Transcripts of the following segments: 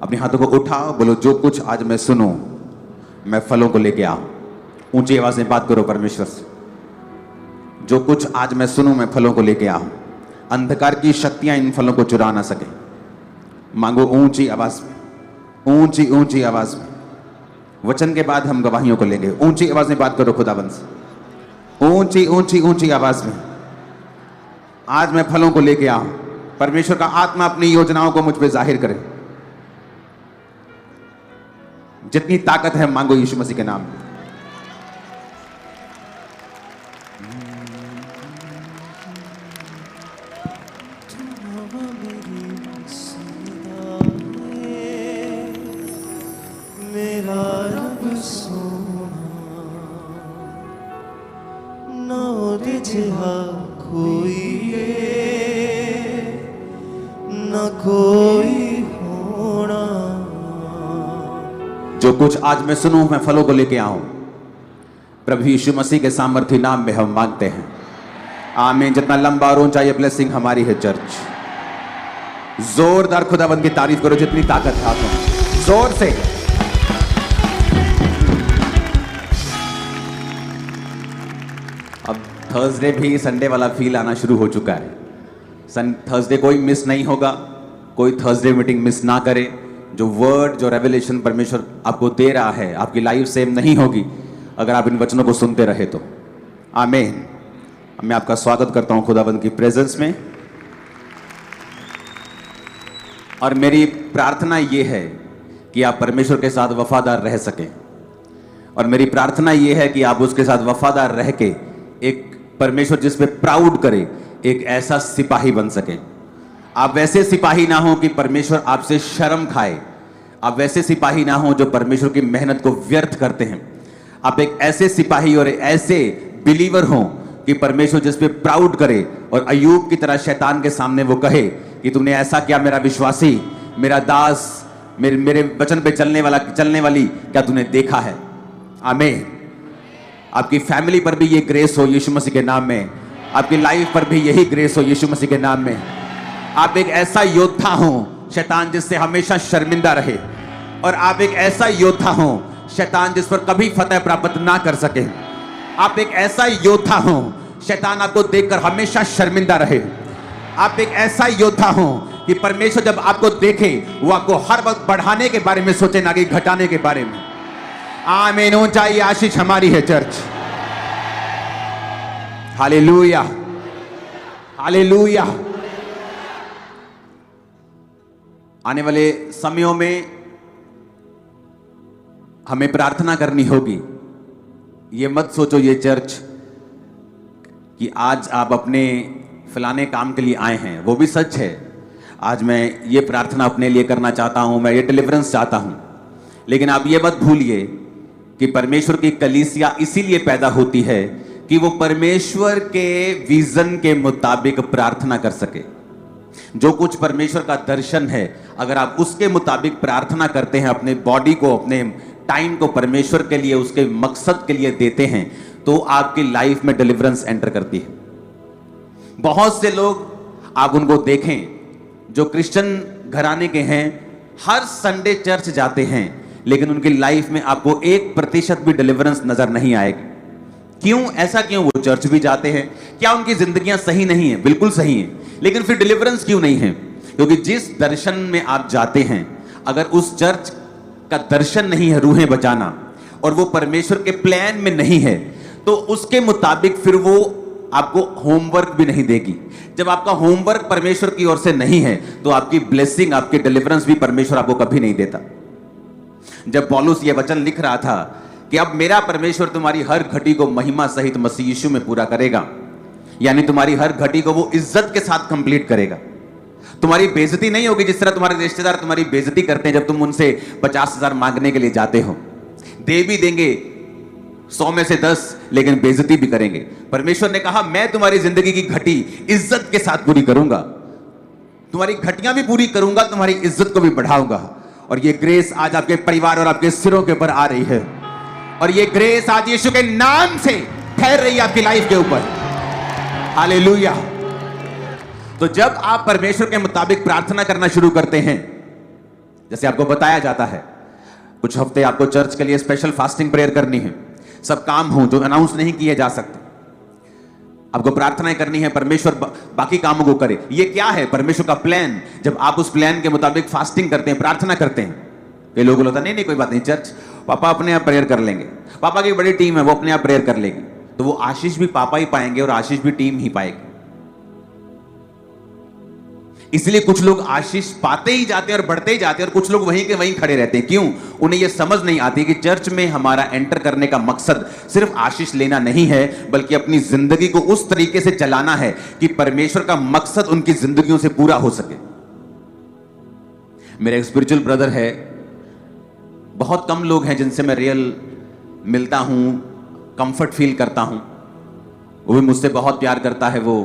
अपने हाथों को उठाओ, बोलो जो कुछ आज मैं सुनूं मैं फलों को लेके आऊं। ऊंची आवाज में बात करो परमेश्वर से। जो कुछ आज मैं सुनूं मैं फलों को लेके आऊं। अंधकार की शक्तियां इन फलों को चुरा ना सके। मांगो ऊंची आवाज में, ऊंची ऊंची आवाज में। वचन के बाद हम गवाहियों को लेंगे। ऊंची आवाज में बात करो खुदाबंद से, ऊंची ऊंची ऊंची आवाज में। आज मैं फलों को लेके आऊं। परमेश्वर का आत्मा अपनी योजनाओं को मुझ पे जाहिर करे। जितनी ताकत है मांगो यीशु मसीह के नाम में। मेरा रब सोना ना रिझा कोई न कोई होना। जो कुछ आज मैं सुनूं मैं फलों को लेके आऊं। प्रभु यीशु मसीह के सामर्थ्य नाम में हम मांगते हैं, आमीन। जितना लंबा और ऊंचा ये ब्लेसिंग हमारी है चर्च। जोरदार खुदाबंद की तारीफ करो जितनी ताकत है आप में, जोर से। अब थर्सडे भी संडे वाला फील आना शुरू हो चुका है। थर्सडे कोई मिस नहीं होगा, कोई थर्सडे मीटिंग मिस ना करे। जो वर्ड, जो रेवलेशन परमेश्वर आपको दे रहा है, आपकी लाइफ सेम नहीं होगी अगर आप इन वचनों को सुनते रहे तो। आमीन। मैं आपका स्वागत करता हूं खुदाबंद की प्रेजेंस में, और मेरी प्रार्थना ये है कि आप परमेश्वर के साथ वफादार रह सकें। और मेरी प्रार्थना ये है कि आप उसके साथ वफादार रह के एक परमेश्वर जिस पे प्राउड करे, एक ऐसा सिपाही बन सके। आप वैसे सिपाही ना हो कि परमेश्वर आपसे शर्म खाए। आप वैसे सिपाही ना हो जो परमेश्वर की मेहनत को व्यर्थ करते हैं। आप एक ऐसे सिपाही और ऐसे बिलीवर हो कि परमेश्वर जिस पे प्राउड करे और अय्यूब की तरह शैतान के सामने वो कहे कि तूने ऐसा किया मेरा विश्वासी, मेरा दास, मेरे वचन पे चलने वाली, क्या तूने देखा है? आमीन। आपकी फैमिली पर भी ये ग्रेस हो यीशु मसीह के नाम में। आपकी लाइफ पर भी यही ग्रेस हो यीशु मसीह के नाम में। आप एक ऐसा योद्धा हो शैतान जिससे हमेशा शर्मिंदा रहे, और आप एक ऐसा योद्धा हो शैतान जिस पर कभी फतह प्राप्त ना कर सके। आप एक ऐसा योद्धा हो शैतान आपको देखकर हमेशा शर्मिंदा रहे। आप एक ऐसा योद्धा हो कि परमेश्वर जब आपको देखे वो आपको हर वक्त बढ़ाने के बारे में सोचे, ना कि घटाने के बारे में। आमीन। ऊंचाई आशीष हमारी है चर्च। Hallelujah, hallelujah. आने वाले समयों में हमें प्रार्थना करनी होगी। ये मत सोचो ये चर्च कि आज आप अपने फलाने काम के लिए आए हैं, वो भी सच है। आज मैं ये प्रार्थना अपने लिए करना चाहता हूं, मैं ये डिलीवरेंस चाहता हूं, लेकिन आप ये मत भूलिए कि परमेश्वर की कलीसिया इसीलिए पैदा होती है कि वो परमेश्वर के विजन के मुताबिक प्रार्थना कर सके। जो कुछ परमेश्वर का दर्शन है, अगर आप उसके मुताबिक प्रार्थना करते हैं, अपने बॉडी को, अपने टाइम को परमेश्वर के लिए, उसके मकसद के लिए देते हैं, तो आपकी लाइफ में डिलीवरेंस एंटर करती है। बहुत से लोग आप उनको देखें जो क्रिश्चियन घराने के हैं, हर संडे चर्च जाते हैं, लेकिन उनकी लाइफ में आपको 1% भी डिलीवरेंस नजर नहीं आएगी। क्यों? ऐसा क्यों? वो चर्च भी जाते हैं। क्या उनकी जिंदगियां सही नहीं है? बिल्कुल सही है, लेकिन फिर डिलीवरेंस क्यों नहीं है? क्योंकि जिस दर्शन में आप जाते हैं, अगर उस चर्च का दर्शन नहीं है रूहें बचाना, और वो परमेश्वर के प्लान में नहीं है, तो उसके मुताबिक फिर वो आपको होमवर्क भी नहीं देगी। जब आपका होमवर्क परमेश्वर की ओर से नहीं है, तो आपकी ब्लेसिंग, आपकी डिलीवरेंस भी परमेश्वर आपको कभी नहीं देता। जब पौलुस ये वचन लिख रहा था कि अब मेरा परमेश्वर तुम्हारी हर घटी को महिमा सहित मसीह यीशु में पूरा करेगा, यानी तुम्हारी हर घटी को वो इज्जत के साथ कंप्लीट करेगा। तुम्हारी बेइज्जती नहीं होगी, जिस तरह तुम्हारे रिश्तेदार तुम्हारी बेइज्जती करते हैं जब तुम उनसे 50,000 मांगने के लिए जाते हो। दे भी देंगे 100 में से 10, लेकिन बेइज्जती भी करेंगे। परमेश्वर ने कहा मैं तुम्हारी जिंदगी की घटी इज्जत के साथ पूरी करूंगा, तुम्हारी घटियां भी पूरी करूंगा, तुम्हारी इज्जत को भी बढ़ाऊंगा। और ये ग्रेस आज आपके परिवार और आपके सिरों के ऊपर आ रही है, और ये ग्रेस आज यीशु के नाम से ठहर रही है आपकी लाइफ के ऊपर। हालेलुया। तो जब आप परमेश्वर के मुताबिक प्रार्थना करना शुरू करते हैं, जैसे आपको बताया जाता है, कुछ हफ्ते आपको चर्च के लिए स्पेशल फास्टिंग प्रेयर करनी है। सब काम हो जो अनाउंस नहीं किए जा सकते, आपको प्रार्थनाएं करनी है, परमेश्वर बाकी कामों को करे। ये क्या है? परमेश्वर का प्लान। जब आप उस प्लान के मुताबिक फास्टिंग करते हैं, प्रार्थना करते हैं, कई लोग बोलते हैं नहीं नहीं कोई बात नहीं, चर्च पापा अपने आप प्रेयर कर लेंगे, पापा की बड़ी टीम है वो अपने आप प्रेयर कर लेगी, तो वो आशीष भी पापा ही पाएंगे और आशीष भी टीम ही पाएगी। इसलिए कुछ लोग आशीष पाते ही जाते हैं और बढ़ते ही जाते हैं, और कुछ लोग वहीं के वहीं खड़े रहते हैं। क्यों? उन्हें यह समझ नहीं आती कि चर्च में हमारा एंटर करने का मकसद सिर्फ आशीष लेना नहीं है, बल्कि अपनी जिंदगी को उस तरीके से चलाना है कि परमेश्वर का मकसद उनकी जिंदगियों से पूरा हो सके। मेरा एक स्पिरिचुअल ब्रदर है, बहुत कम लोग हैं जिनसे मैं रियल मिलता हूं, कंफर्ट फील करता हूं। वो भी मुझसे बहुत प्यार करता है। वो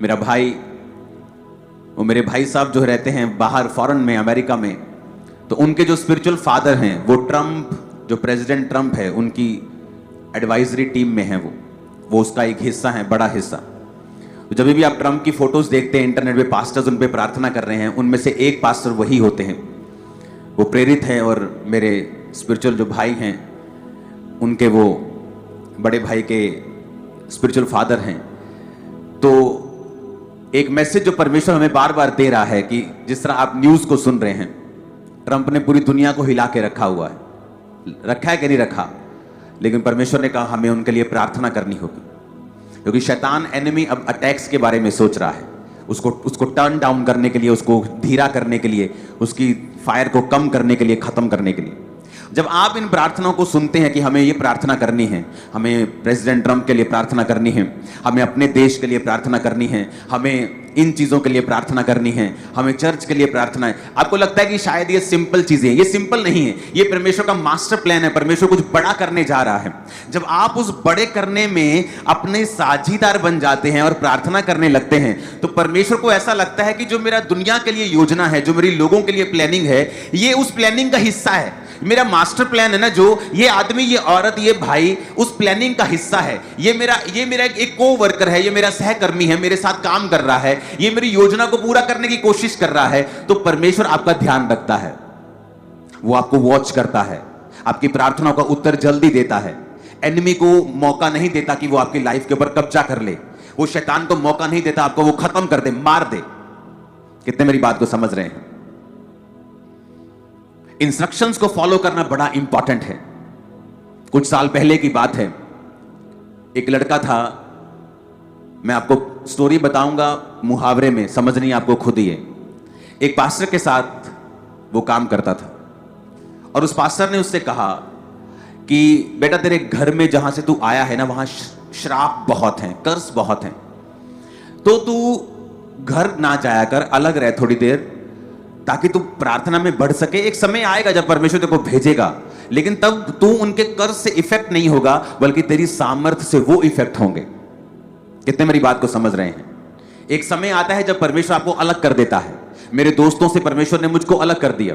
मेरा भाई, वो मेरे भाई साहब जो रहते हैं बाहर फॉरेन में, अमेरिका में, तो उनके जो स्पिरिचुअल फादर हैं वो ट्रंप, जो प्रेसिडेंट ट्रंप है उनकी एडवाइजरी टीम में है। वो उसका एक हिस्सा है, बड़ा हिस्सा। तो जब भी आप ट्रंप की फोटोज देखते हैं इंटरनेट पे, पास्टर्स उन पे प्रार्थना कर रहे हैं, उनमें से एक पास्टर वही होते हैं। वो प्रेरित हैं और मेरे स्पिरिचुअल जो भाई हैं उनके वो बड़े भाई के स्पिरिचुअल फादर हैं। तो एक मैसेज जो परमेश्वर हमें बार बार दे रहा है कि जिस तरह आप न्यूज़ को सुन रहे हैं, ट्रंप ने पूरी दुनिया को हिला के रखा हुआ है, रखा है कि नहीं रखा, लेकिन परमेश्वर ने कहा हमें उनके लिए प्रार्थना करनी होगी, क्योंकि शैतान एनिमी अब अटैक्स के बारे में सोच रहा है, उसको टर्न डाउन करने के लिए, उसको धीरा करने के लिए, उसकी फायर को कम करने के लिए, खत्म करने के लिए। जब आप इन प्रार्थनाओं को सुनते हैं कि हमें ये प्रार्थना करनी है, हमें प्रेसिडेंट ट्रंप के लिए प्रार्थना करनी है, हमें अपने देश के लिए प्रार्थना करनी है, हमें इन चीज़ों के लिए प्रार्थना करनी है, हमें चर्च के लिए प्रार्थना है, आपको लगता है कि शायद ये सिंपल चीज़ें हैं। ये सिंपल नहीं है, ये परमेश्वर का मास्टर प्लान है। परमेश्वर कुछ बड़ा करने जा रहा है। जब आप उस बड़े करने में अपने साझीदार बन जाते हैं और प्रार्थना करने लगते हैं, तो परमेश्वर को ऐसा लगता है कि जो मेरा दुनिया के लिए योजना है, जो मेरी लोगों के लिए प्लानिंग है, ये उस प्लानिंग का हिस्सा है। मेरा मास्टर प्लान है ना, जो ये आदमी, ये औरत, ये भाई उस प्लानिंग का हिस्सा है। ये मेरा एक को वर्कर है, ये मेरा सहकर्मी है, मेरे साथ काम कर रहा है, ये मेरी योजना को पूरा करने की कोशिश कर रहा है। तो परमेश्वर आपका ध्यान रखता है, वो आपको वॉच करता है, आपकी प्रार्थनाओं का उत्तर जल्दी देता है। एनिमी को मौका नहीं देता कि वो आपकी लाइफ के ऊपर कब्जा कर ले, वो शैतान को मौका नहीं देता आपको वो खत्म कर दे, मार दे। कितने मेरी बात को समझ रहे हैं? इंस्ट्रक्शंस को फॉलो करना बड़ा इंपॉर्टेंट है। कुछ साल पहले की बात है, एक लड़का था, मैं आपको स्टोरी बताऊंगा मुहावरे में, समझनी आपको खुद ही है। एक पास्टर के साथ वो काम करता था और उस पास्टर ने उससे कहा कि बेटा तेरे घर में जहां से तू आया है ना, वहां श्राप बहुत हैं, कर्स बहुत हैं, तो तू घर ना जाया कर, अलग रह थोड़ी देर, ताकि तू प्रार्थना में बढ़ सके। एक समय आएगा जब परमेश्वर तेरे को भेजेगा, लेकिन तब तू उनके कर्ज से इफेक्ट नहीं होगा, बल्कि तेरी सामर्थ्य से वो इफेक्ट होंगे। कितने मेरी बात को समझ रहे हैं? एक समय आता है जब परमेश्वर आपको अलग कर देता है। मेरे दोस्तों से परमेश्वर ने मुझको अलग कर दिया,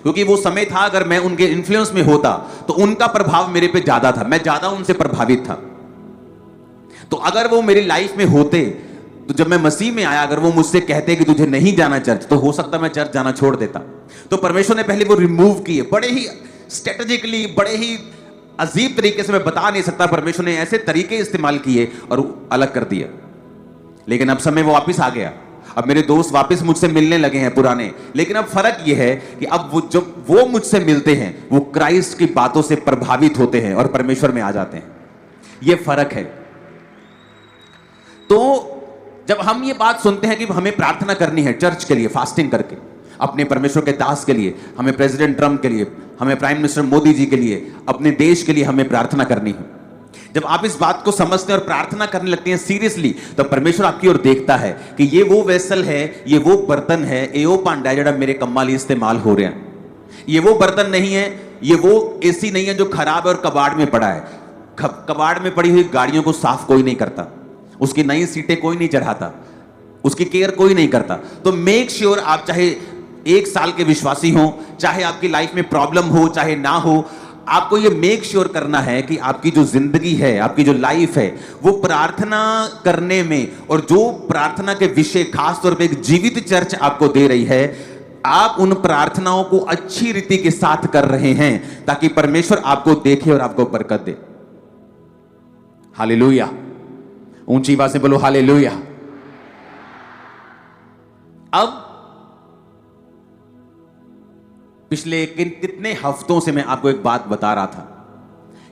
क्योंकि वो समय था अगर मैं उनके इन्फ्लुएंस में होता तो उनका प्रभाव मेरे पे ज्यादा था, मैं ज्यादा उनसे प्रभावित था। तो अगर वो मेरी लाइफ में होते, तो जब मैं मसीह में आया, अगर वो मुझसे कहते कि तुझे नहीं जाना चर्च, तो हो सकता मैं चर्च जाना छोड़ देता। तो परमेश्वर ने पहले वो रिमूव किए, बड़े ही स्ट्रेटेजिकली, बड़े ही अजीब तरीके से, मैं बता नहीं सकता, परमेश्वर ने ऐसे तरीके इस्तेमाल किए और अलग कर दिया। लेकिन अब समय वो वापस आ गया, अब मेरे दोस्त वापस मुझसे मिलने लगे हैं पुराने। लेकिन अब फर्क ये है कि अब वो जब वो मुझसे मिलते हैं, वो क्राइस्ट की बातों से प्रभावित होते हैं और परमेश्वर में आ जाते हैं। ये फर्क है। तो जब हम ये बात सुनते हैं कि हमें प्रार्थना करनी है चर्च के लिए, फास्टिंग करके, अपने परमेश्वर के दास के लिए, हमें प्रेसिडेंट ट्रंप के लिए, हमें प्राइम मिनिस्टर मोदी जी के लिए, अपने देश के लिए हमें प्रार्थना करनी है, जब आप इस बात को समझते हैं और प्रार्थना करने लगते हैं सीरियसली, तो परमेश्वर आपकी ओर देखता है कि ये वो वेसल है, ये वो बर्तन है, एओ पांडा जड़ा मेरे कम्मा लिए इस्तेमाल हो रहे हैं। ये वो बर्तन नहीं है, ये वो एसी नहीं है जो खराब है और कबाड़ में पड़ा है। कबाड़ में पड़ी हुई गाड़ियों को साफ कोई नहीं करता, उसकी नई सीटें कोई नहीं चढ़ाता, उसकी केयर कोई नहीं करता। तो मेक श्योर आप चाहे 1 साल के विश्वासी हो, चाहे आपकी लाइफ में प्रॉब्लम हो, चाहे ना हो, आपको ये मेक श्योर करना है कि आपकी जो जिंदगी है, आपकी जो लाइफ है, वो प्रार्थना करने में, और जो प्रार्थना के विषय खास तौर पे एक जीवित चर्च आपको दे रही है, आप उन प्रार्थनाओं को अच्छी रीति के साथ कर रहे हैं ताकि परमेश्वर आपको देखे और आपको बरकत दे। हालेलुया। ऊंची आवाज से बोलो हालेलुया। अब पिछले कितने हफ्तों से मैं आपको एक बात बता रहा था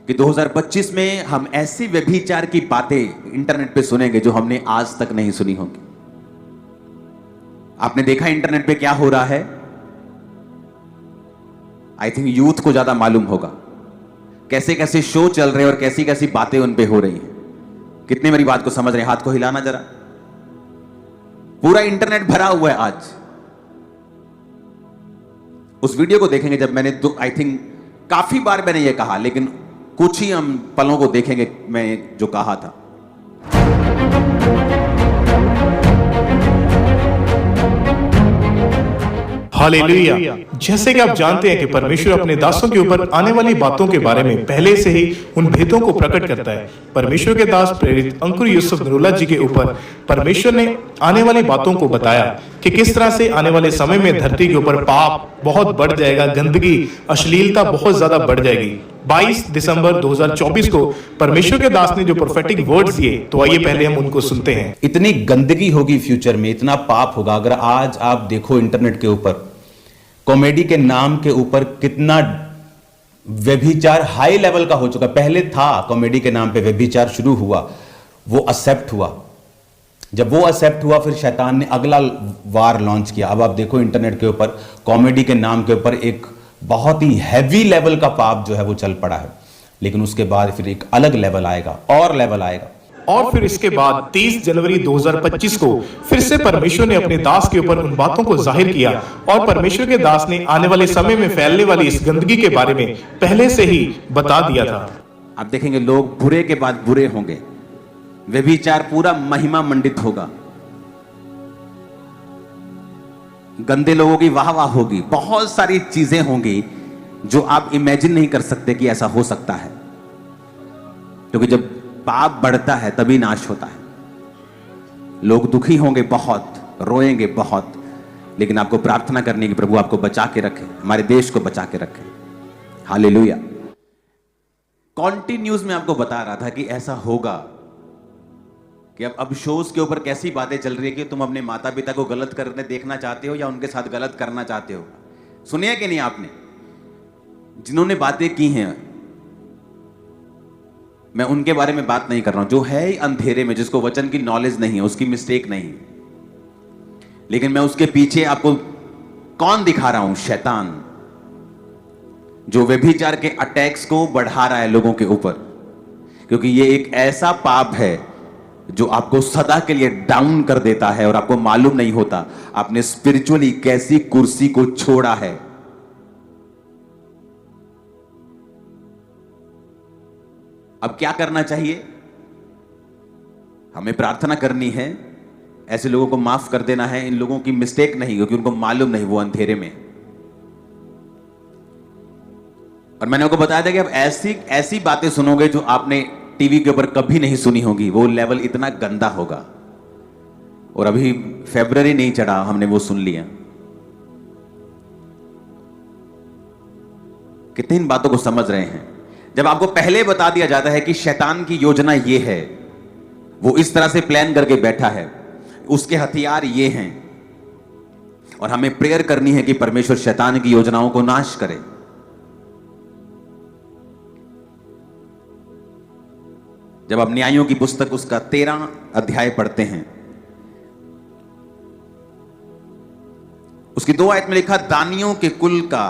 कि 2025 में हम ऐसी व्यभिचार की बातें इंटरनेट पे सुनेंगे जो हमने आज तक नहीं सुनी होंगी। आपने देखा इंटरनेट पे क्या हो रहा है? आई थिंक यूथ को ज्यादा मालूम होगा कैसे कैसे शो चल रहे हैं और कैसी कैसी बातें उन पे हो रही हैं। कितने मेरी बात को समझ रहे हैं? हाथ को हिलाना जरा। पूरा इंटरनेट भरा हुआ है आज। उस वीडियो को देखेंगे जब मैंने आई थिंक काफी बार मैंने ये कहा, लेकिन कुछ ही हम पलों को देखेंगे मैं जो कहा था। हालेलुया। जैसे कि आप जानते हैं कि परमेश्वर अपने दासों के ऊपर आने वाली बातों के बारे में पहले से ही उन भेदों को प्रकट करता है। परमेश्वर के दास प्रेरित अंकुर यूसुफ नरूला जी के ऊपर परमेश्वर ने आने वाली बातों को बताया कि किस तरह से आने वाले समय में धरती के ऊपर पाप बहुत बढ़ जाएगा, गंदगी, अश्लीलता बहुत ज्यादा बढ़ जाएगी। 22 दिसंबर 2024 को परमेश्वर के दास ने जो प्रोफेटिक वर्ड्स दिए, तो आइए पहले हम उनको सुनते हैं। इतनी गंदगी होगी फ्यूचर में, इतना पाप होगा। अगर आज आप देखो इंटरनेट के ऊपर कॉमेडी के नाम के ऊपर कितना व्यभिचार हाई लेवल का हो चुका। पहले था कॉमेडी के नाम पे व्यभिचार शुरू हुआ, वो एक्सेप्ट हुआ। जब वो एक्सेप्ट हुआ फिर शैतान ने अगला वार लॉन्च किया। अब आप देखो इंटरनेट के ऊपर कॉमेडी के नाम के ऊपर एक बहुत ही हैवी लेवल का पाप जो है वो चल पड़ा है। लेकिन उसके बाद फिर एक अलग लेवल आएगा और लेवल आएगा। और फिर इसके बाद 30 जनवरी 2025 को फिर से परमेश्वर ने अपने दास के ऊपर उन बातों को जाहिर किया और परमेश्वर के दास ने आने वाले समय में फैलने वाली इस गंदगी के बारे में पहले से ही बता दिया था। आप देखेंगे लोग बुरे के बाद बुरे होंगे, व्यभिचार पूरा महिमा मंडित होगा, गंदे लोगों की वाह वाह होगी, बहुत सारी चीजें होंगी जो आप इमेजिन नहीं कर सकते कि ऐसा हो सकता है। क्योंकि जब पाप बढ़ता है तभी नाश होता है। लोग दुखी होंगे बहुत, रोएंगे बहुत, लेकिन आपको प्रार्थना करनी कि प्रभु आपको बचा के रखे, हमारे देश को बचा के रखे। हालेलुया। कॉन्टिन्यूज में आपको बता रहा था कि ऐसा होगा कि अब शोज के ऊपर कैसी बातें चल रही है कि तुम अपने माता पिता को गलत करने देखना चाहते हो या उनके साथ गलत करना चाहते हो। सुनिए कि नहीं आपने? जिन्होंने बातें की हैं, मैं उनके बारे में बात नहीं कर रहा हूं। जो है अंधेरे में, जिसको वचन की नॉलेज नहीं है, उसकी मिस्टेक नहीं, लेकिन मैं उसके पीछे आपको कौन दिखा रहा हूं? शैतान, जो व्यभिचार के अटैक्स को बढ़ा रहा है लोगों के ऊपर। क्योंकि ये एक ऐसा पाप है जो आपको सदा के लिए डाउन कर देता है और आपको मालूम नहीं होता आपने स्पिरिचुअली कैसी कुर्सी को छोड़ा है। अब क्या करना चाहिए? हमें प्रार्थना करनी है, ऐसे लोगों को माफ कर देना है। इन लोगों की मिस्टेक नहीं, क्योंकि उनको मालूम नहीं, वो अंधेरे में। और मैंने आपको बताया था कि अब ऐसी बातें सुनोगे जो आपने टीवी के ऊपर कभी नहीं सुनी होगी। वो लेवल इतना गंदा होगा। और अभी फरवरी नहीं चढ़ा, हमने वो सुन लिया। कितनी इन बातों को समझ रहे हैं? जब आपको पहले बता दिया जाता है कि शैतान की योजना ये है, वो इस तरह से प्लान करके बैठा है, उसके हथियार ये हैं, और हमें प्रेयर करनी है कि परमेश्वर शैतान की योजनाओं को नाश करे। जब आप न्यायों की पुस्तक उसका 13 अध्याय पढ़ते हैं, उसकी 2 आयत में लिखा, दानियों के कुल का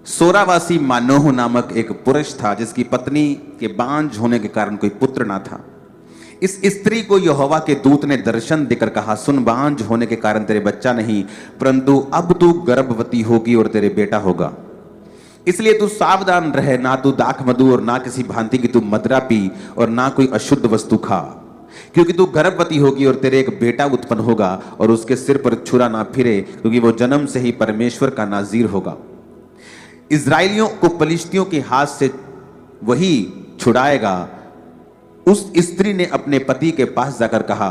सोरावासी मानोह नामक एक पुरुष था, जिसकी पत्नी के बांझ होने के कारण कोई पुत्र ना था। इस स्त्री को यहोवा के दूत ने दर्शन देकर कहा, सुन, बांझ होने के कारण तेरे बच्चा नहीं, परंतु अब तू गर्भवती होगी और तेरे बेटा होगा। इसलिए तू सावधान रहे, ना तू दाख मधु और ना किसी भांति की तू मदिरा पी और ना कोई अशुद्ध वस्तु खा, क्योंकि तू गर्भवती होगी और तेरे एक बेटा उत्पन्न होगा और उसके सिर पर छुरा ना फिरे, क्योंकि वो जन्म से ही परमेश्वर का नाजीर होगा। इजराइलियों को पलिश्तियों के हाथ से वही छुड़ाएगा। उस स्त्री ने अपने पति के पास जाकर कहा,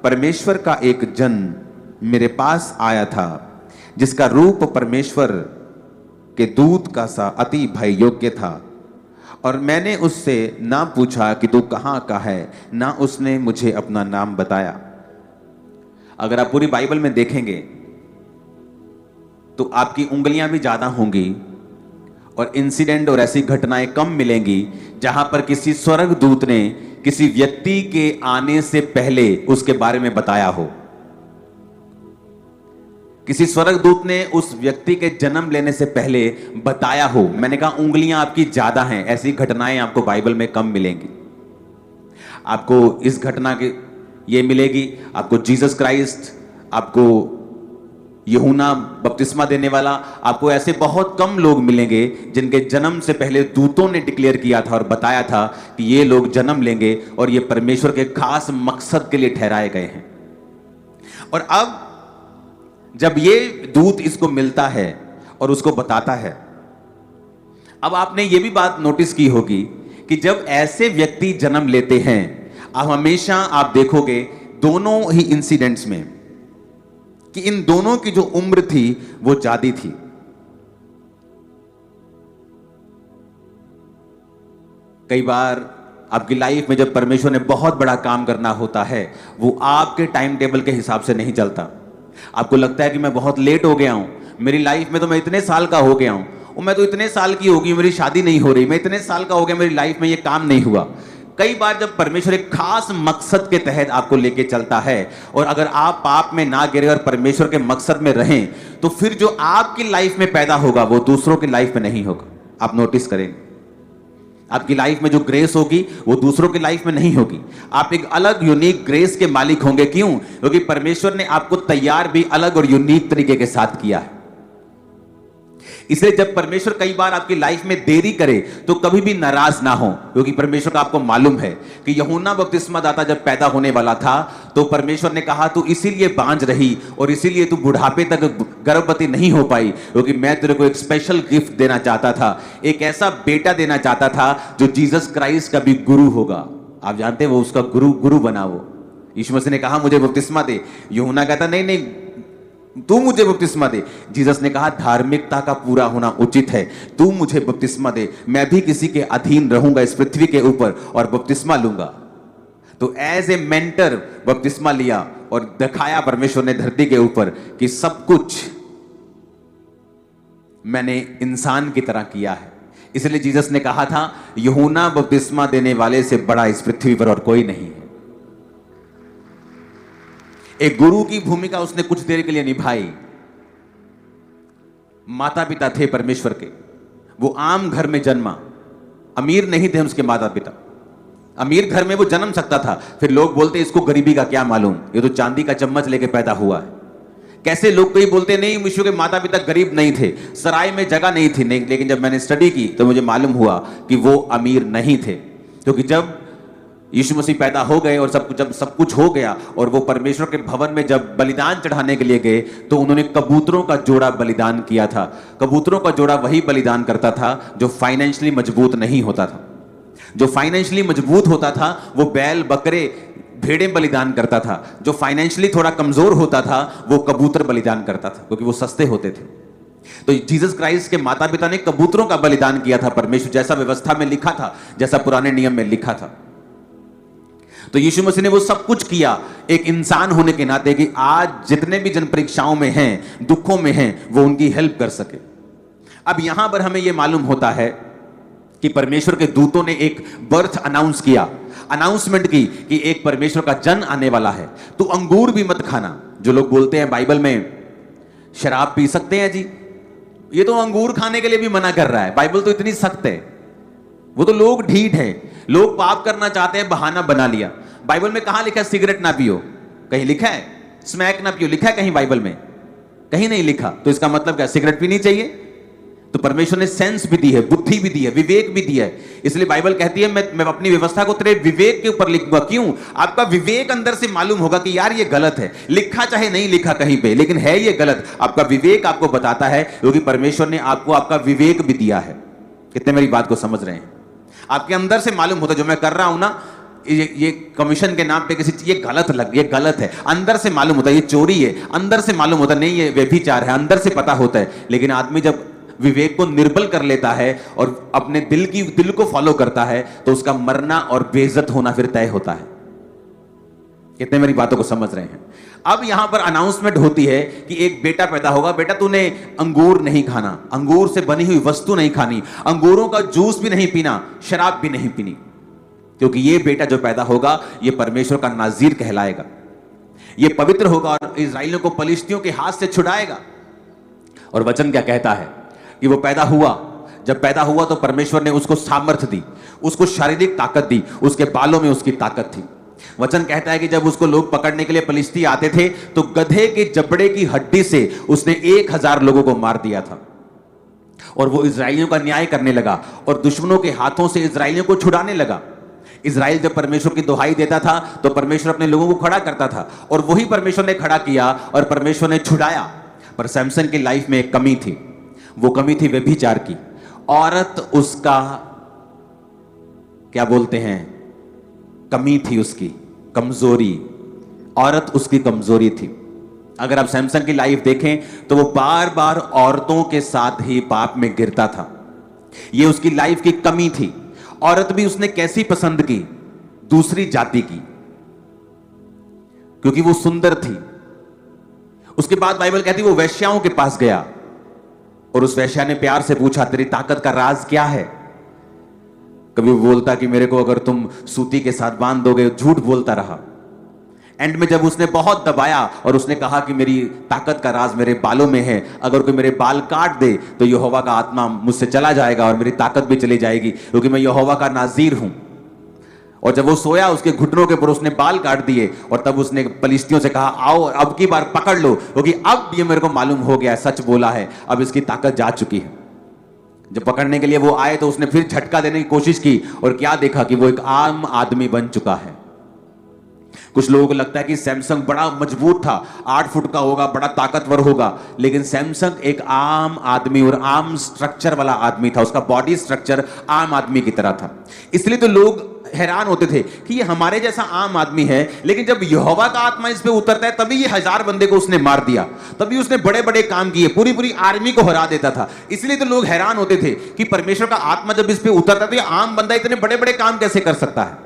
परमेश्वर का एक जन मेरे पास आया था, जिसका रूप परमेश्वर के दूत का सा अति भय योग्य था। और मैंने उससे ना पूछा कि तू कहाँ का है, ना उसने मुझे अपना नाम बताया। अगर आप पूरी बाइबल में देखेंगे तो आपकी उंगलियां भी ज्यादा होंगी और इंसिडेंट और ऐसी घटनाएं कम मिलेंगी जहां पर किसी स्वर्गदूत ने किसी व्यक्ति के आने से पहले उसके बारे में बताया हो। किसी स्वर्गदूत ने उस व्यक्ति के जन्म लेने से पहले बताया हो। मैंने कहा उंगलियां आपकी ज्यादा हैं, ऐसी घटनाएं आपको बाइबल में कम मिलेंगी। आपको इस घटना के ये मिलेगी, आपको जीसस क्राइस्ट, आपको यूहन्ना बपतिस्मा देने वाला, आपको ऐसे बहुत कम लोग मिलेंगे जिनके जन्म से पहले दूतों ने डिक्लेयर किया था और बताया था कि ये लोग जन्म लेंगे और ये परमेश्वर के खास मकसद के लिए ठहराए गए हैं। और अब जब ये दूत इसको मिलता है और उसको बताता है, अब आपने ये भी बात नोटिस की होगी कि जब ऐसे व्यक्ति जन्म लेते हैं, अब हमेशा आप देखोगे दोनों ही इंसिडेंट्स में कि इन दोनों की जो उम्र थी वो ज्यादा थी। कई बार आपकी लाइफ में जब परमेश्वर ने बहुत बड़ा काम करना होता है, वो आपके टाइम टेबल के हिसाब से नहीं चलता। आपको लगता है कि मैं बहुत लेट हो गया हूं, मेरी लाइफ में तो मैं इतने साल का हो गया हूं, और मैं तो इतने साल की होगी, मेरी शादी नहीं हो रही, मैं इतने साल का हो गया, मेरी लाइफ में ये काम नहीं हुआ। कई बार जब परमेश्वर एक खास मकसद के तहत आपको लेके चलता है और अगर आप पाप में ना गिरे और परमेश्वर के मकसद में रहें, तो फिर जो आपकी लाइफ में पैदा होगा वो दूसरों की लाइफ में नहीं होगा। आप नोटिस करेंगे आपकी लाइफ में जो ग्रेस होगी वो दूसरों की लाइफ में नहीं होगी। आप एक अलग यूनिक ग्रेस के मालिक होंगे। क्यों? क्योंकि परमेश्वर ने आपको तैयार भी अलग और यूनिक तरीके के साथ किया है। इसलिए जब परमेश्वर कई बार आपकी लाइफ में देरी करे तो कभी भी नाराज ना हो, क्योंकि परमेश्वर का आपको मालूम है कि यूहन्ना बपतिस्मा दाता जब पैदा होने वाला था तो परमेश्वर ने कहा तू इसीलिए बांझ रही और इसीलिए तू बुढ़ापे तक गर्भवती नहीं हो पाई, क्योंकि मैं तेरे को एक स्पेशल गिफ्ट देना चाहता था, एक ऐसा बेटा देना चाहता था जो जीसस क्राइस्ट का भी गुरु होगा। आप जानते हैं वो उसका गुरु बना। वो यीशु मसीह ने कहा मुझे बपतिस्मा दे, यूहन्ना कहता नहीं तू मुझे बपतिस्मा दे। जीसस ने कहा धार्मिकता का पूरा होना उचित है, तू मुझे बपतिस्मा दे, मैं भी किसी के अधीन रहूंगा इस पृथ्वी के ऊपर और बपतिस्मा लूंगा। तो एज ए मेंटर बपतिस्मा लिया और दिखाया परमेश्वर ने धरती के ऊपर कि सब कुछ मैंने इंसान की तरह किया है। इसलिए जीसस ने कहा था यूहन्ना बपतिस्मा देने वाले से बड़ा इस पृथ्वी पर और कोई नहीं है। एक गुरु की भूमिका उसने कुछ देर के लिए निभाई। माता पिता थे परमेश्वर के, वो आम घर में जन्मा, अमीर नहीं थे उसके माता पिता। अमीर घर में वो जन्म सकता था, फिर लोग बोलते इसको गरीबी का क्या मालूम, ये तो चांदी का चम्मच लेके पैदा हुआ है। कैसे लोग कई बोलते नहीं यीशु के माता पिता गरीब नहीं थे, सराय में जगह नहीं थी, नहीं। लेकिन जब मैंने स्टडी की तो मुझे मालूम हुआ कि वो अमीर नहीं थे, क्योंकि जब यीशु मसीह पैदा हो गए और जब सब कुछ हो गया और वो परमेश्वर के भवन में जब बलिदान चढ़ाने के लिए गए तो उन्होंने कबूतरों का जोड़ा बलिदान किया था। कबूतरों का जोड़ा वही बलिदान करता था जो फाइनेंशियली मजबूत नहीं होता था। जो फाइनेंशियली मजबूत होता था वो बैल बकरे भेड़ें बलिदान करता था। जो फाइनेंशियली थोड़ा कमजोर होता था वो कबूतर बलिदान करता था, क्योंकि वो सस्ते होते थे। तो जीसस क्राइस्ट के माता पिता ने कबूतरों का बलिदान किया था, परमेश्वर जैसा व्यवस्था में लिखा था, जैसा पुराने नियम में लिखा था। तो यीशु मसीह ने वो सब कुछ किया एक इंसान होने के नाते कि आज जितने भी जन परीक्षाओं में हैं, दुखों में हैं, वो उनकी हेल्प कर सके। अब यहां पर हमें यह मालूम होता है कि परमेश्वर के दूतों ने एक बर्थ अनाउंस किया, अनाउंसमेंट की कि एक परमेश्वर का जन आने वाला है। तो अंगूर भी मत खाना। जो लोग बोलते हैं बाइबल में शराब पी सकते हैं जी, ये तो अंगूर खाने के लिए भी मना कर रहा है। बाइबल तो इतनी सख्त है। वो तो लोग ढीठ हैं, लोग पाप करना चाहते हैं, बहाना बना लिया। बाइबल में कहां लिखा है सिगरेट ना पियो? कहीं लिखा है स्मैक ना पियो? लिखा है कहीं बाइबल में? कहीं नहीं लिखा। तो इसका मतलब क्या सिगरेट पीनी चाहिए? तो परमेश्वर ने सेंस भी दी है, बुद्धि भी दी है, विवेक भी दिया है। इसलिए बाइबल कहती है मैं अपनी व्यवस्था को तेरे विवेक के ऊपर लिखूंगा। क्यों? आपका विवेक अंदर से मालूम होगा कि यार ये गलत है, लिखा चाहे नहीं लिखा कहीं पे, लेकिन है ये गलत। आपका विवेक आपको बताता है, क्योंकि परमेश्वर ने आपको आपका विवेक भी दिया है। कितने मेरी बात को समझ रहे हैं? आपके अंदर से मालूम होता है जो मैं कर रहा हूं ना, ये कमीशन के नाम पे किसी चीज, ये गलत है, अंदर से मालूम होता है ये चोरी है, अंदर से मालूम होता है नहीं ये व्यभिचार है, अंदर से पता होता है। लेकिन आदमी जब विवेक को निर्बल कर लेता है और अपने दिल को फॉलो करता है तो उसका मरना और बेइज्जत होना फिर तय होता है। कितने मेरी बातों को समझ रहे हैं? अब यहां पर अनाउंसमेंट होती है कि एक बेटा पैदा होगा। बेटा तूने अंगूर नहीं खाना, अंगूर से बनी हुई वस्तु नहीं खानी, अंगूरों का जूस भी नहीं पीना, शराब भी नहीं पीनी, क्योंकि ये बेटा जो पैदा होगा ये परमेश्वर का नाज़ीर कहलाएगा, ये पवित्र होगा और इस्राएलियों को पलिश्तियों के हाथ से छुड़ाएगा। और वचन क्या कहता है कि वो पैदा हुआ, जब पैदा हुआ तो परमेश्वर ने उसको सामर्थ्य दी, उसको शारीरिक ताकत दी, उसके बालों में उसकी ताकत थी। वचन कहता है कि जब उसको लोग पकड़ने के लिए पलिश्ती आते थे तो गधे के जबड़े की हड्डी से उसने 1000 लोगों को मार दिया था। और वो इस्राएलियों का न्याय करने लगा और दुश्मनों के हाथों से इस्राएलियों को छुड़ाने लगा। इस्राएल जब परमेश्वर की दुहाई देता था तो परमेश्वर अपने लोगों को खड़ा करता था और वही परमेश्वर ने खड़ा किया और परमेश्वर ने छुड़ाया। पर सैमसन की लाइफ में एक कमी थी, वो कमी थी व्यभिचार की। औरत उसका क्या बोलते हैं, कमी थी, उसकी कमजोरी, औरत उसकी कमजोरी थी। अगर आप सैमसन की लाइफ देखें तो वो बार बार औरतों के साथ ही पाप में गिरता था, ये उसकी लाइफ की कमी थी। औरत भी उसने कैसी पसंद की, दूसरी जाति की, क्योंकि वो सुंदर थी। उसके बाद बाइबल कहती वो वेश्याओं के पास गया और उस वेश्या ने प्यार से पूछा तेरी ताकत का राज क्या है। कभी वो बोलता कि मेरे को अगर तुम सूती के साथ बांध दोगे, झूठ बोलता रहा। एंड में जब उसने बहुत दबाया और उसने कहा कि मेरी ताकत का राज मेरे बालों में है, अगर कोई मेरे बाल काट दे तो यहोवा का आत्मा मुझसे चला जाएगा और मेरी ताकत भी चली जाएगी, क्योंकि मैं यहोवा का नाज़ीर हूं। और जब वो सोया उसके घुटनों के ऊपर उसने बाल काट दिए और तब उसने पलिश्तियों से कहा आओ अब की बार पकड़ लो, क्योंकि अब ये मेरे को मालूम हो गया, सच बोला है, अब इसकी ताकत जा चुकी है। जब पकड़ने के लिए वो आए तो उसने फिर झटका देने की कोशिश की और क्या देखा कि वो एक आम आदमी बन चुका है। कुछ लोगों को लगता है कि सैमसन बड़ा मजबूत था, 8 फुट का होगा, बड़ा ताकतवर होगा, लेकिन सैमसन एक आम आदमी और आम स्ट्रक्चर वाला आदमी था, उसका बॉडी स्ट्रक्चर आम आदमी की तरह था। इसलिए तो लोग हैरान होते थे कि ये हमारे जैसा आम आदमी है, लेकिन जब यहोवा का आत्मा इस पे उतरता है तभी ये 1000 बंदे को उसने मार दिया, तभी उसने बड़े बड़े काम किए, पूरी पूरी आर्मी को हरा देता था। इसलिए तो लोग हैरान होते थे कि परमेश्वर का आत्मा जब इस पे उतरता तो ये आम बंदा इतने बड़े बड़े काम कैसे कर सकता है।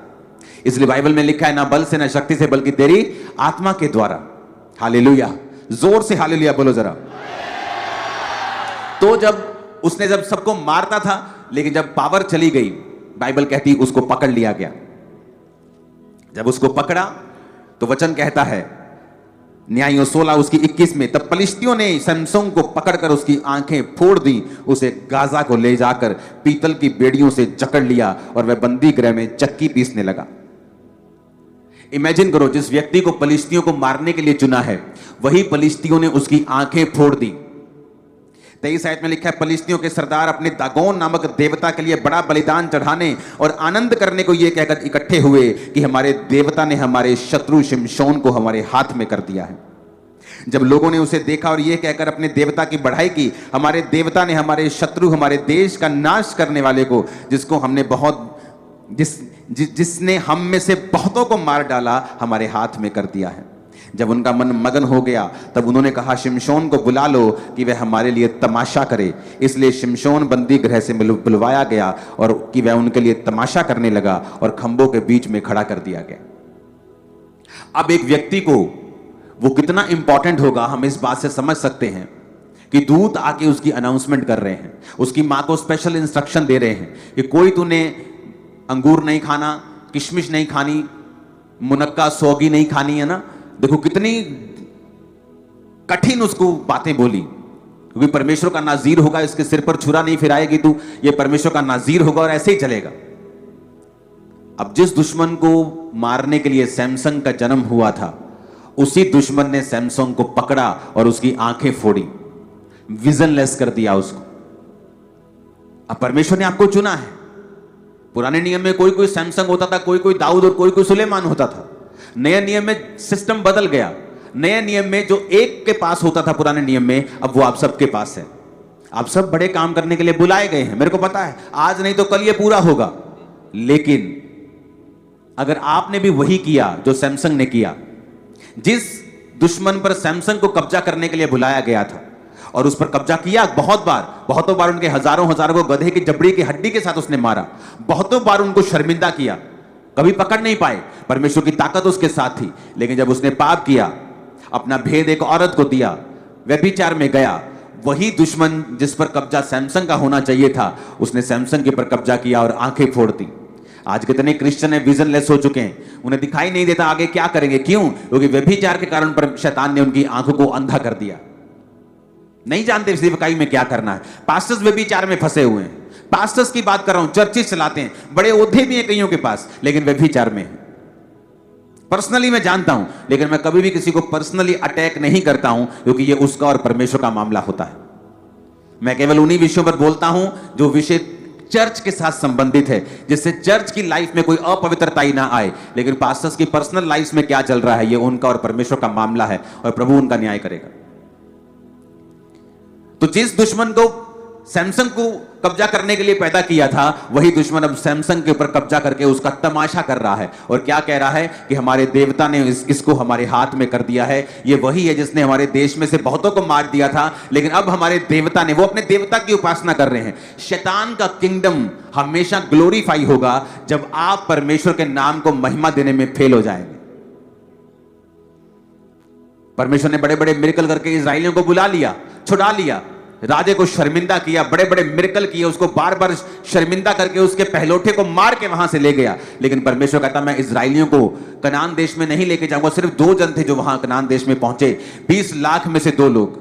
इसलिए बाइबल में लिखा है ना बल से ना शक्ति से बल्कि तेरी आत्मा के द्वारा। हालेलुया, जोर से हालेलुया बोलो जरा। तो जब उसने जब सबको मारता था, लेकिन जब पावर चली गई, बाइबल कहती उसको पकड़ लिया गया। जब उसको पकड़ा तो वचन कहता है न्यायों 16 उसकी 21 में, तब पलिश्तियों ने सैमसन को पकड़कर उसकी आंखें फोड़ दी, उसे गाजा को ले जाकर पीतल की बेड़ियों से जकड़ लिया और वह बंदी गृह में चक्की पीसने लगा। इमेजिन करो, जिस व्यक्ति को पलिश्तियों को मारने के लिए चुना है वही पलिश्तियों ने उसकी आंखें फोड़ दी। 23 आयत में लिखा है पलिश्तियों के सरदार अपने दागोन नामक देवता के लिए बड़ा बलिदान चढ़ाने और आनंद करने को यह कहकर इकट्ठे हुए कि हमारे देवता ने हमारे शत्रु शिमशोन को हमारे हाथ में कर दिया है। जब लोगों ने उसे देखा और यह कहकर अपने देवता की बढ़ाई की, हमारे देवता ने हमारे शत्रु, हमारे देश का नाश करने वाले को, जिसको हमने जिसने हम में से बहुतों को मार डाला, हमारे हाथ में कर दिया है। जब उनका मन मगन हो गया तब उन्होंने कहा शिमशोन को बुला लो कि वह हमारे लिए तमाशा करे। इसलिए शिमशोन बंदी गृह से बुलवाया गया और कि वह उनके लिए तमाशा करने लगा और खंभों के बीच में खड़ा कर दिया गया। अब एक व्यक्ति को वो कितना इंपॉर्टेंट होगा हम इस बात से समझ सकते हैं कि दूत आके उसकी अनाउंसमेंट कर रहे हैं, उसकी मां को स्पेशल इंस्ट्रक्शन दे रहे हैं कि कोई तूने अंगूर नहीं खाना, किशमिश नहीं खानी, मुनक्का सौगी नहीं खानी, है ना। देखो कितनी कठिन उसको बातें बोली, क्योंकि परमेश्वर का नाज़ीर होगा, इसके सिर पर छुरा नहीं फिराएगी तू, ये परमेश्वर का नाज़ीर होगा और ऐसे ही चलेगा। अब जिस दुश्मन को मारने के लिए सैमसन का जन्म हुआ था, उसी दुश्मन ने सैमसन को पकड़ा और उसकी आंखें फोड़ी, विजनलेस कर दिया उसको। अब परमेश्वर ने आपको चुना है। पुराने नियम में कोई कोई सैमसन होता था, कोई कोई दाऊद और कोई कोई सुलेमान होता था। नए नियम में सिस्टम बदल गया। नए नियम में जो एक के पास होता था पुराने नियम में, अब वो आप सबके पास है। आप सब बड़े काम करने के लिए बुलाए गए हैं, मेरे को पता है आज नहीं तो कल ये पूरा होगा। लेकिन अगर आपने भी वही किया जो सैमसंग ने किया, जिस दुश्मन पर सैमसंग को कब्जा करने के लिए बुलाया गया था और उस पर कब्जा किया बहुतों बार उनके हजारों को गधे की जबड़ी की हड्डी के साथ उसने मारा, बहुतों बार उनको शर्मिंदा किया, कभी पकड़ नहीं पाए। परमेश्वर की ताकत उसके साथ थी, लेकिन जब उसने पाप किया, अपना भेद एक औरत को दिया, व्यभिचार में गया, वही दुश्मन जिस पर कब्जा सैमसंग का होना चाहिए था, उसने सैमसंग के पर कब्जा किया और आंखें फोड़ दी। आज कितने क्रिश्चियन है विजनलेस हो चुके हैं, उन्हें दिखाई नहीं देता आगे क्या करेंगे। क्यों? क्योंकि व्यभिचार के कारण पर शैतान ने उनकी आंखों को अंधा कर दिया, नहीं जानते सेवकाई में क्या करना है। पास्टर्स व्यभिचार में फंसे हुए हैं, पास्टर्स की बात कर रहा हूं, चर्चेस चलाते हैं, बड़े ओहदे भी हैं कईयों के पास, लेकिन व्यभिचार में है। पर्सनली मैं जानता हूं, लेकिन मैं कभी भी किसी को पर्सनली अटैक नहीं करता हूं, क्योंकि यह उसका और परमेश्वर का मामला होता है। मैं केवल उन्हीं विषयों पर बोलता हूं जो विषय चर्च के साथ संबंधित है, जिससे चर्च की लाइफ में कोई अपवित्रता ही ना आए। लेकिन पास्टर्स की पर्सनल लाइफ में क्या चल रहा है, यह उनका और परमेश्वर का मामला है, और प्रभु उनका न्याय करेगा। तो जिस दुश्मन को सैमसंग को कब्जा करने के लिए पैदा किया था, वही दुश्मन अब सैमसंग के ऊपर कब्जा करके उसका तमाशा कर रहा है। और क्या कह रहा है कि हमारे देवता ने इसको हमारे हाथ में कर दिया है। ये वही है जिसने हमारे देश में से बहुतों को मार दिया था, लेकिन अब हमारे देवता ने, वो अपने देवता की उपासना कर रहे हैं। शैतान का किंगडम हमेशा ग्लोरीफाई होगा जब आप परमेश्वर के नाम को महिमा देने में फेल हो जाएंगे। परमेश्वर ने बड़े बड़े मिरेकल करके इजरायलियों को बुला लिया, छुड़ा लिया, राजे को शर्मिंदा किया, बड़े बड़े मिरेकल किए, उसको बार बार शर्मिंदा करके उसके पहलोठे को मार के वहां से ले गया। लेकिन परमेश्वर कहता, मैं इजरायलियों को कनान देश में नहीं लेके जाऊंगा। सिर्फ 2 जन थे जो वहां कनान देश में पहुंचे, 20 लाख में से 2 लोग,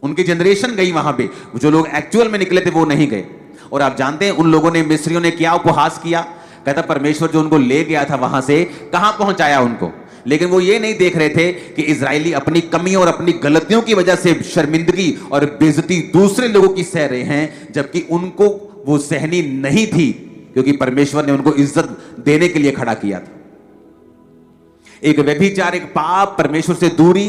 उनकी जनरेशन गई वहां पे, जो लोग एक्चुअल में निकले थे वो नहीं गए। और आप जानते हैं उन लोगों ने, मिस्रियों ने क्या उपहास किया। कहता परमेश्वर जो उनको ले गया था वहां से, कहां पहुंचाया उनको। लेकिन वो ये नहीं देख रहे थे कि इजरायली अपनी कमियों और अपनी गलतियों की वजह से शर्मिंदगी और बेइज्जती दूसरे लोगों की सह रहे हैं, जबकि उनको वो सहनी नहीं थी, क्योंकि परमेश्वर ने उनको इज्जत देने के लिए खड़ा किया था। एक व्यभिचार, एक पाप, परमेश्वर से दूरी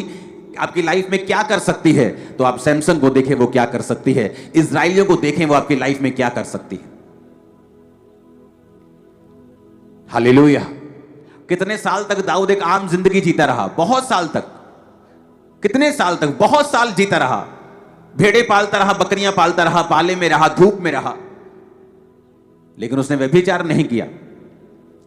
आपकी लाइफ में क्या कर सकती है। तो आप सैमसंग को देखें वो क्या कर सकती है, इजरायलियों को देखें वो आपकी लाइफ में क्या कर सकती है। हालेलुया। कितने साल तक दाऊद एक आम जिंदगी जीता रहा, बहुत साल तक, कितने साल तक, बहुत साल जीता रहा, भेड़े पालता रहा, बकरियां पालता रहा, पाले में रहा, धूप में रहा, लेकिन उसने व्यभिचार नहीं किया।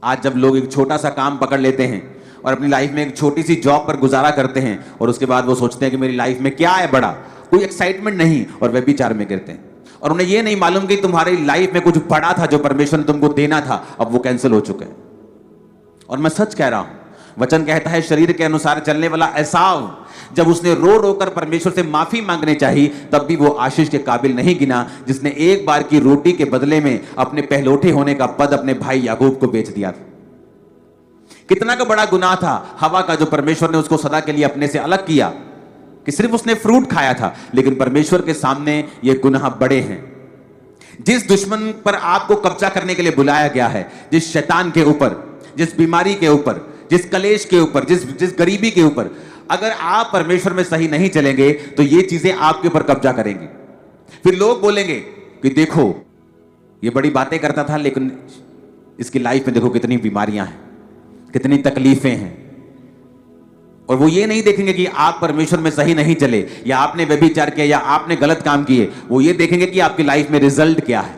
आज जब लोग एक छोटा सा काम पकड़ लेते हैं और अपनी लाइफ में एक छोटी सी जॉब पर गुजारा करते हैं, और उसके बाद वो सोचते हैं कि मेरी लाइफ में क्या है बड़ा, कोई एक्साइटमेंट नहीं, और व्यभिचार में गिरते हैं। और उन्हें यह नहीं मालूम कि तुम्हारी लाइफ में कुछ बड़ा था जो परमेश्वर ने तुमको देना था, अब वो कैंसिल हो चुका है। और मैं सच कह रहा हूं, वचन कहता है शरीर के अनुसार चलने वाला एसाव, जब उसने रो रो कर परमेश्वर से माफी मांगने चाहिए, तब भी वो आशीष के काबिल नहीं गिना, जिसने एक बार की रोटी के बदले में अपने पहलोठे होने का पद अपने भाई याकूब को बेच दिया था। कितना का बड़ा गुनाह था हवा का, जो परमेश्वर ने उसको सदा के लिए अपने से अलग किया, कि सिर्फ उसने फ्रूट खाया था। लेकिन परमेश्वर के सामने ये गुनाह बड़े हैं। जिस दुश्मन पर आपको कब्जा करने के लिए बुलाया गया है, जिस शैतान के ऊपर, जिस बीमारी के ऊपर, जिस कलेश के ऊपर, जिस गरीबी के ऊपर, अगर आप परमेश्वर में सही नहीं चलेंगे तो ये चीजें आपके ऊपर कब्जा करेंगी। फिर लोग बोलेंगे कि देखो ये बड़ी बातें करता था, लेकिन इसकी लाइफ में देखो कितनी बीमारियां हैं, कितनी तकलीफें हैं। और वो ये नहीं देखेंगे कि आप परमेश्वर में सही नहीं चले, या आपने व्यभिचार किया, या आपने गलत काम किए। वो ये देखेंगे कि आपकी लाइफ में रिजल्ट क्या है।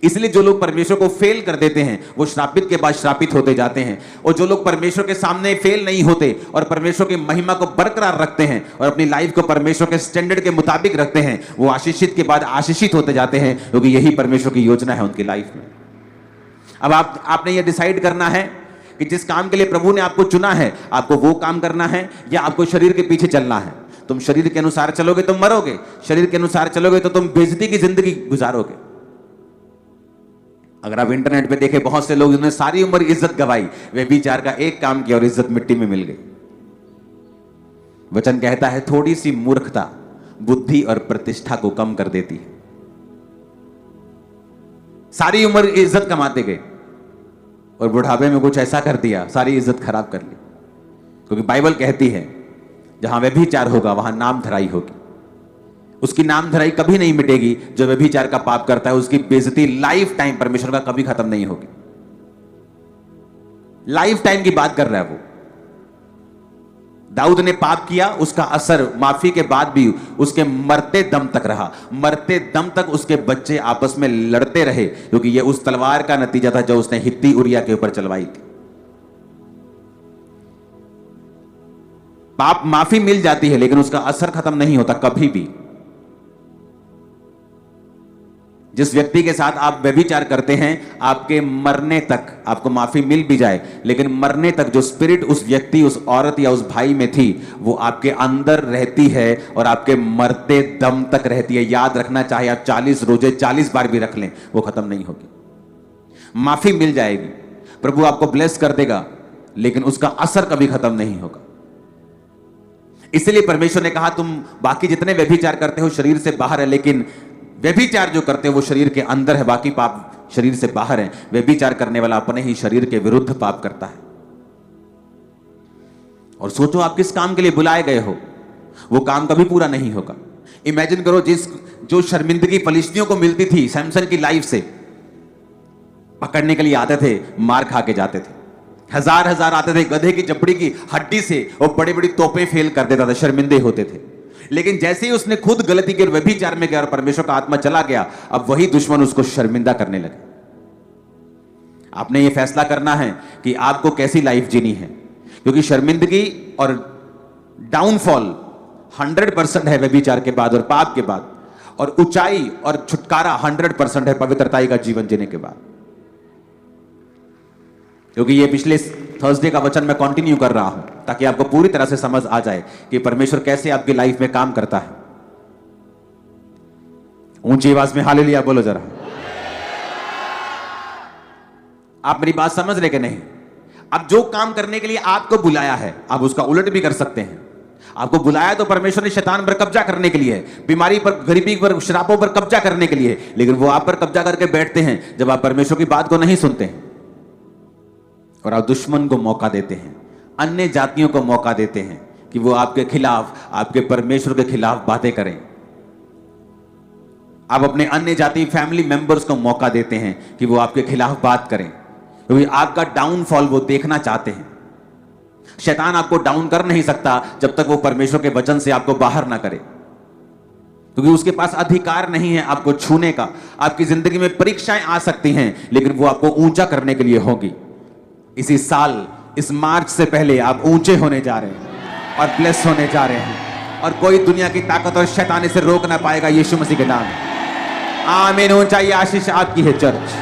इसलिए जो लोग परमेश्वर को फेल कर देते हैं, वो श्रापित के बाद श्रापित होते जाते हैं। और जो लोग परमेश्वर के सामने फेल नहीं होते और परमेश्वर की महिमा को बरकरार रखते हैं और अपनी लाइफ को परमेश्वर के स्टैंडर्ड के मुताबिक रखते हैं, वो आशीषित के बाद आशीषित होते जाते हैं, क्योंकि यही परमेश्वर की योजना है उनकी लाइफ में। अब आपने ये डिसाइड करना है कि जिस काम के लिए प्रभु ने आपको चुना है, आपको वो काम करना है या आपको शरीर के पीछे चलना है। तुम शरीर के अनुसार चलोगे तो मरोगे, शरीर के अनुसार चलोगे तो तुम बेइज्जती की जिंदगी गुजारोगे। अगर आप इंटरनेट पे देखें, बहुत से लोग जिन्होंने सारी उम्र इज्जत गवाई, व्यभिचार का एक काम किया और इज्जत मिट्टी में मिल गई। वचन कहता है थोड़ी सी मूर्खता बुद्धि और प्रतिष्ठा को कम कर देती है। सारी उम्र इज्जत कमाते गए और बुढ़ापे में कुछ ऐसा कर दिया, सारी इज्जत खराब कर ली। क्योंकि बाइबल कहती है जहां व्यभिचार होगा वहां नाम धराई होगी। उसकी नाम धराई कभी नहीं मिटेगी। जो व्यभिचार का पाप करता है उसकी बेइज्जती लाइफ टाइम परमेश्वर का कभी खत्म नहीं होगी। लाइफ टाइम की बात कर रहा है वो। दाऊद ने पाप किया, उसका असर माफी के बाद भी उसके मरते दम तक रहा। मरते दम तक उसके बच्चे आपस में लड़ते रहे, क्योंकि यह उस तलवार का नतीजा था जो उसने हित्ती उरिया के ऊपर चलवाई थी। पाप माफी मिल जाती है लेकिन उसका असर खत्म नहीं होता कभी भी। जिस व्यक्ति के साथ आप व्यभिचार करते हैं, आपके मरने तक आपको माफी मिल भी जाए, लेकिन मरने तक जो स्पिरिट उस व्यक्ति, उस औरत या उस भाई में थी, वो आपके अंदर रहती है और आपके मरते दम तक रहती है। याद रखना, चाहे आप 40 रोजे 40 बार भी रख लें, वो खत्म नहीं होगी। माफी मिल जाएगी, प्रभु आपको ब्लेस कर देगा, लेकिन उसका असर कभी खत्म नहीं होगा। इसलिए परमेश्वर ने कहा, तुम बाकी जितने व्यभिचार करते हो शरीर से बाहर है, लेकिन व्यभिचार जो करते हो वो शरीर के अंदर है, बाकी पाप शरीर से बाहर है। व्यभिचार करने वाला अपने ही शरीर के विरुद्ध पाप करता है। और सोचो आप किस काम के लिए बुलाए गए हो, वो काम कभी पूरा नहीं होगा। इमेजिन करो, जो शर्मिंदगी फलिश्तियों को मिलती थी सैमसन की लाइफ से, पकड़ने के लिए आते थे, मार खा के जाते थे, हजार हजार आते थे, गधे की जबड़ी की हड्डी से वो बड़ी बड़ी तोपें फेल कर देता था, शर्मिंदे होते थे। लेकिन जैसे ही उसने खुद गलती की और व्यभिचार में गया और परमेश्वर का आत्मा चला गया, अब वही दुश्मन उसको शर्मिंदा करने लगे। आपने ये फैसला करना है कि आपको कैसी लाइफ जीनी है, क्योंकि शर्मिंदगी और डाउनफॉल 100% है व्यभिचार के बाद और पाप के बाद, और ऊंचाई और छुटकारा 100% है पवित्रताई का जीवन जीने के बाद। क्योंकि ये पिछले थर्सडे का वचन मैं कंटिन्यू कर रहा हूं ताकि आपको पूरी तरह से समझ आ जाए कि परमेश्वर कैसे आपकी लाइफ में काम करता है। ऊंची आवाज में हालेलुया बोलो जरा। आप मेरी बात समझ रहे कि नहीं? अब जो काम करने के लिए आपको बुलाया है, आप उसका उलट भी कर सकते हैं। आपको बुलाया तो परमेश्वर ने शैतान पर कब्जा करने के लिए है, बीमारी पर, गरीबी पर, श्रापों पर कब्जा करने के लिए, लेकिन वो आप पर कब्जा करके बैठते हैं जब आप परमेश्वर की बात को नहीं सुनते हैं। और आप दुश्मन को मौका देते हैं, अन्य जातियों को मौका देते हैं कि वो आपके खिलाफ, आपके परमेश्वर के खिलाफ बातें करें। आप अपने अन्य जाति फैमिली मेंबर्स को मौका देते हैं कि वो आपके खिलाफ बात करें, क्योंकि आपका डाउनफॉल वो देखना चाहते हैं। शैतान आपको डाउन कर नहीं सकता जब तक वो परमेश्वर के वचन से आपको बाहर ना करे, क्योंकि उसके पास अधिकार नहीं है आपको छूने का। आपकी जिंदगी में परीक्षाएं आ सकती हैं, लेकिन वो आपको ऊंचा करने के लिए होगी। इसी साल, इस मार्च से पहले आप ऊंचे होने जा रहे हैं और ब्लेस होने जा रहे हैं, और कोई दुनिया की ताकत और शैतानी से रोक ना पाएगा, यीशु मसीह के नाम। आमीन। ऊंचाई आशीष आपकी है चर्च।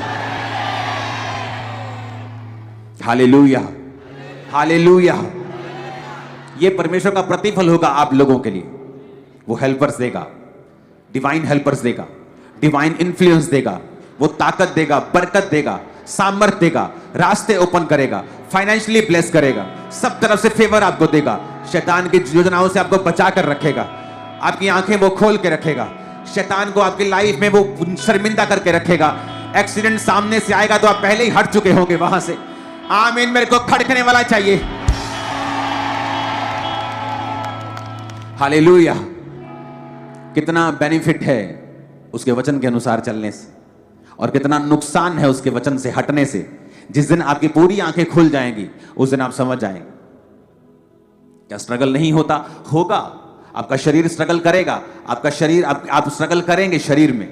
Hallelujah, hallelujah. ये परमेश्वर का प्रतिफल होगा आप लोगों के लिए। वो हेल्पर्स देगा, डिवाइन हेल्पर्स देगा, डिवाइन इन्फ्लुएंस देगा, वो ताकत देगा, बरकत देगा, सामर्थ देगा, रास्ते ओपन करेगा, फाइनेंशियली ब्लेस करेगा, सब तरफ से फेवर आपको देगा, शैतान की योजनाओं से आपको बचा कर रखेगा, आपकी आंखें वो खोल के रखेगा, शैतान को आपकी लाइफ में वो शर्मिंदा करके रखेगा। एक्सीडेंट सामने से आएगा तो आप पहले ही हट चुके होंगे वहां से। आमीन। मेरे को खड़कने वाला चाहिए। हालेलुया। कितना बेनिफिट है उसके वचन के अनुसार चलने से, और कितना नुकसान है उसके वचन से हटने से। जिस दिन आपकी पूरी आंखें खुल जाएंगी, उस दिन आप समझ जाएंगे। क्या स्ट्रगल नहीं होता? होगा। आपका शरीर स्ट्रगल करेगा, आपका शरीर, आप स्ट्रगल करेंगे शरीर में।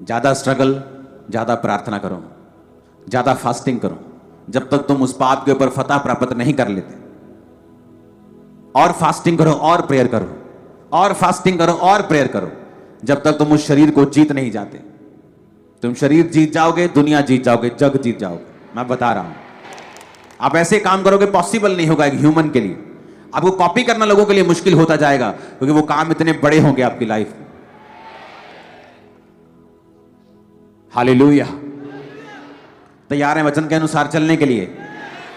ज्यादा स्ट्रगल, ज्यादा प्रार्थना करो, ज्यादा फास्टिंग करो, जब तक तुम उस पाप के ऊपर फतह प्राप्त नहीं कर लेते। और फास्टिंग करो और प्रेयर करो, और फास्टिंग करो और प्रेयर करो, जब तक तुम उस शरीर को जीत नहीं जाते। तुम शरीर जीत जाओगे, दुनिया जीत जाओगे, जग जीत जाओगे। मैं बता रहा हूं, आप ऐसे काम करोगे, पॉसिबल नहीं होगा एक ह्यूमन के लिए। आपको कॉपी करना लोगों के लिए मुश्किल होता जाएगा, क्योंकि वो काम इतने बड़े होंगे आपकी लाइफ में। हालेलुया। तैयार हैं वचन के अनुसार चलने के लिए?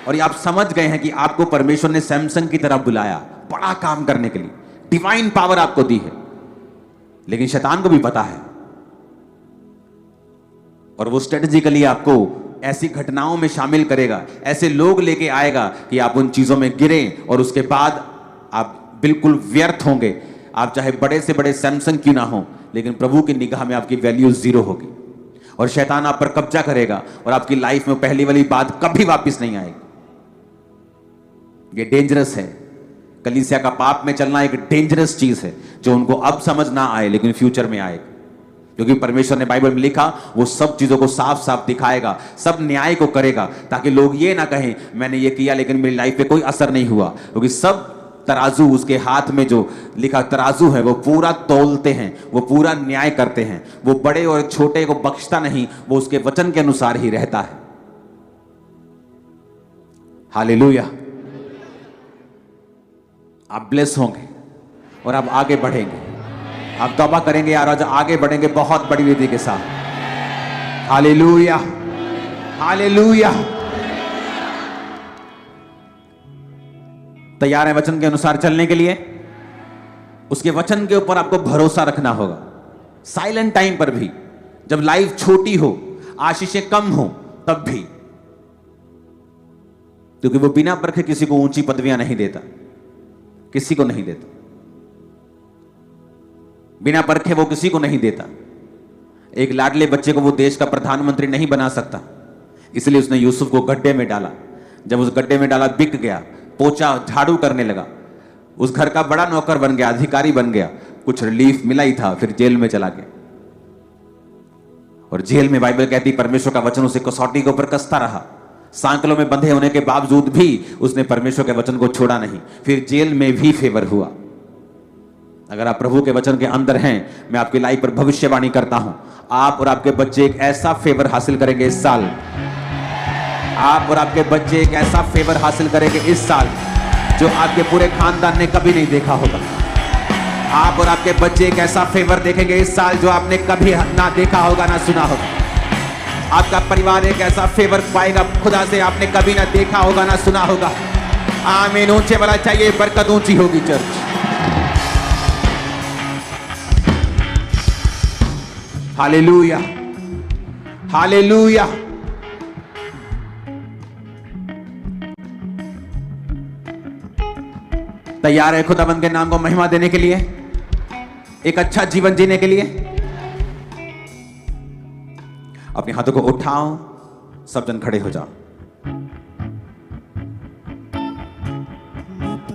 और ये आप समझ गए हैं कि आपको परमेश्वर ने सैमसन की तरह बुलाया बड़ा काम करने के लिए, डिवाइन पावर आपको दी है। लेकिन शैतान को भी पता है, और वो स्ट्रेटेजिकली आपको ऐसी घटनाओं में शामिल करेगा, ऐसे लोग लेके आएगा कि आप उन चीजों में गिरें, और उसके बाद आप बिल्कुल व्यर्थ होंगे। आप चाहे बड़े से बड़े सैमसन क्यों ना हो, लेकिन प्रभु की निगाह में आपकी वैल्यू जीरो होगी। और शैतान आप पर कब्जा करेगा और आपकी लाइफ में पहली वाली बात कभी वापस नहीं आएगी। ये डेंजरस है। कलीसिया का पाप में चलना एक डेंजरस चीज है जो उनको अब समझ ना आए लेकिन फ्यूचर में आएगा, क्योंकि परमेश्वर ने बाइबल में लिखा वो सब चीजों को साफ साफ दिखाएगा, सब न्याय को करेगा, ताकि लोग ये ना कहें मैंने ये किया लेकिन मेरी लाइफ पे कोई असर नहीं हुआ, क्योंकि सब तराजू उसके हाथ में जो लिखा तराजू है वो पूरा तौलते हैं, वो पूरा न्याय करते हैं, वो बड़े और छोटे को बख्शता नहीं, वो उसके वचन के अनुसार ही रहता है। हालेलुया। आप ब्लेस होंगे और आप आगे बढ़ेंगे, आप तौबा करेंगे यार, आज आगे बढ़ेंगे बहुत बड़ी विधि के साथ। Hallelujah, hallelujah. तैयार है वचन के अनुसार चलने के लिए? उसके वचन के ऊपर आपको भरोसा रखना होगा। साइलेंट टाइम पर भी, जब लाइफ छोटी हो, आशीषें कम हो, तब भी, क्योंकि वो बिना परखे किसी को ऊंची पदवियां नहीं देता, किसी को नहीं देता, बिना परखे वो किसी को नहीं देता। एक लाडले बच्चे को वो देश का प्रधानमंत्री नहीं बना सकता, इसलिए उसने यूसुफ को गड्ढे में डाला। जब उस गड्ढे में डाला, बिक गया, पोछा झाड़ू करने लगा, उस घर का बड़ा नौकर बन गया, अधिकारी बन गया, कुछ रिलीफ मिला ही था, फिर जेल में चला गया। और जेल में बाइबल कहती परमेश्वर का वचन उसे कसौटी के ऊपर कसता रहा। सांकलों में बंधे होने के बावजूद भी उसने परमेश्वर के वचन को छोड़ा नहीं, फिर जेल में भी फेवर हुआ। अगर आप प्रभु के वचन के अंदर हैं, मैं आपकी लाइफ पर भविष्यवाणी करता हूं, आप और आपके बच्चे एक ऐसा फेवर हासिल करेंगे इस साल। आप और आपके बच्चे एक ऐसा फेवर हासिल करेंगे इस साल जो आपके पूरे खानदान ने कभी नहीं देखा होगा। आप और आपके बच्चे एक ऐसा फेवर देखेंगे इस साल जो आपने कभी ना देखा होगा, ना सुना होगा। आपका परिवार एक ऐसा फेवर पाएगा खुदा से आपने कभी ना देखा होगा, ना सुना होगा। आमीन। ऊंचे वाला चाहिए, बरकत ऊंची होगी चर्च। Hallelujah, hallelujah. तैयार है खुदाबंद के नाम को महिमा देने के लिए, एक अच्छा जीवन जीने के लिए? अपने हाथों को उठाओ, सब जन खड़े हो जाओ।